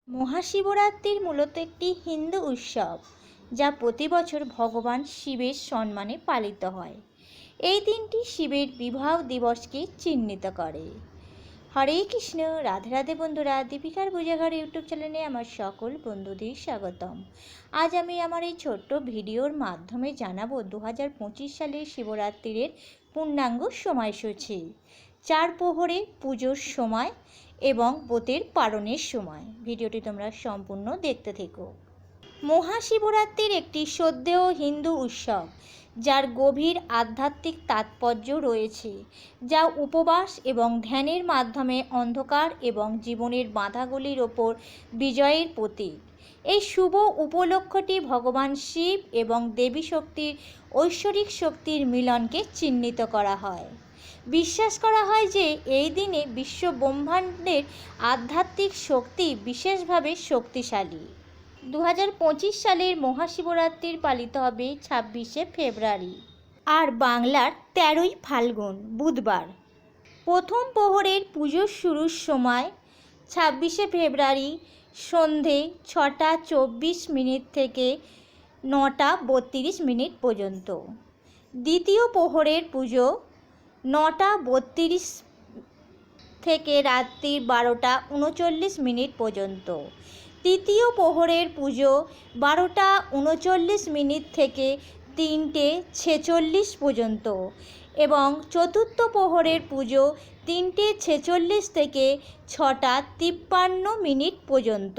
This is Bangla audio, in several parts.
মহাশিবরাত্রির মূলত একটি হিন্দু উৎসব যা প্রতি বছর ভগবান শিবের সম্মানে পালিত হয়। এই দিনটি শিবের বিবাহ দিবসকে চিহ্নিত করে। হরে কৃষ্ণ, রাধে রাধে বন্ধুরা, দীপিকার পূজাঘর ইউটিউব চ্যানেলে আমার সকল বন্ধুদের স্বাগতম। আজ আমি আমার এই ছোট্ট ভিডিওর মাধ্যমে জানাবো 2025 সালের শিবরাত্রির পূর্ণাঙ্গ সময়সূচি, চার প্রহরে পুজোর সময় এবং ব্রতের পালনের সময়। ভিডিওটি তোমরা সম্পূর্ণ দেখতে থেকো। মহাশিবরাত্রির একটি শ্রদ্ধেয় হিন্দু উৎসব যার গভীর আধ্যাত্মিক তাৎপর্য রয়েছে, যা উপবাস এবং ধ্যানের মাধ্যমে অন্ধকার এবং জীবনের বাধাগুলির ওপর বিজয়ের প্রতীক। এই শুভ উপলক্ষটি ভগবান শিব এবং দেবী শক্তির ঐশ্বরিক শক্তির মিলনকে চিহ্নিত করা হয়। বিশ্বাস করা হয় যে এই দিনে বিশ্ব ব্রহ্মাণ্ডের আধ্যাত্মিক শক্তি বিশেষভাবে শক্তিশালী। 2025 সালের মহাশিবরাত্রি পালিত হবে 26শে ফেব্রুয়ারি আর বাংলার 13ই ফাল্গুন বুধবার। প্রথম প্রহরের পুজোর শুরুর সময় 26শে ফেব্রুয়ারি সন্ধে 6টা 24 মিনিট থেকে 9টা 32 মিনিট পর্যন্ত। দ্বিতীয় প্রহরের পুজো 9টা 32 থেকে রাত্রি 12টা 39 মিনিট পর্যন্ত। তৃতীয় প্রহরের পুজো 12টা 39 মিনিট থেকে 3টে 46 পর্যন্ত এবং চতুর্থ প্রহরের পুজো 3টে 46 থেকে 6টা 53 মিনিট পর্যন্ত।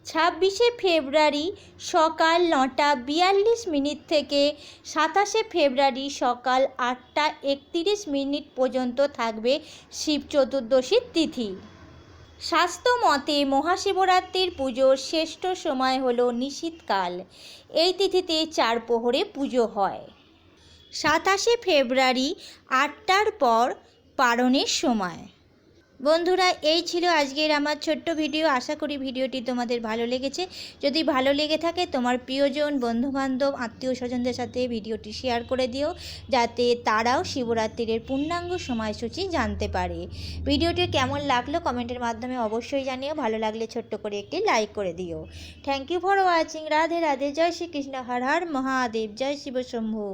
26শে ফেব্রুয়ারি সকাল 9টা 42 মিনিট থেকে 27শে ফেব্রুয়ারি সকাল 8টা 31 মিনিট পর্যন্ত থাকবে শিব চতুর্দশীর তিথি। শাস্ত্র মতে মহাশিবরাত্রির পুজোর শ্রেষ্ঠ সময় হলো নিশীথকাল। এই তিথিতে চার প্রহরে পুজো হয়। 27শে ফেব্রুয়ারি 8টার পর পারণের সময়। বন্ধুরা, এই ছিল আজকের আমার ছোট্ট ভিডিও। আশা করি ভিডিওটি তোমাদের ভালো লেগেছে। যদি ভালো লেগে থাকে তোমার প্রিয়জন, বন্ধুবান্ধব, আত্মীয় স্বজনদের সাথে ভিডিওটি শেয়ার করে দিও, যাতে তারাও শিবরাত্রির পূর্ণাঙ্গ সময়সূচি জানতে পারে। ভিডিওটি কেমন লাগলো কমেন্টের মাধ্যমে অবশ্যই জানিও। ভালো লাগলে ছোট্ট করে একটি লাইক করে দিও। Thank you for watching. Radhe Radhe. জয় শ্রীকৃষ্ণ। হর হর মহাদেব। জয় শিব শম্ভু।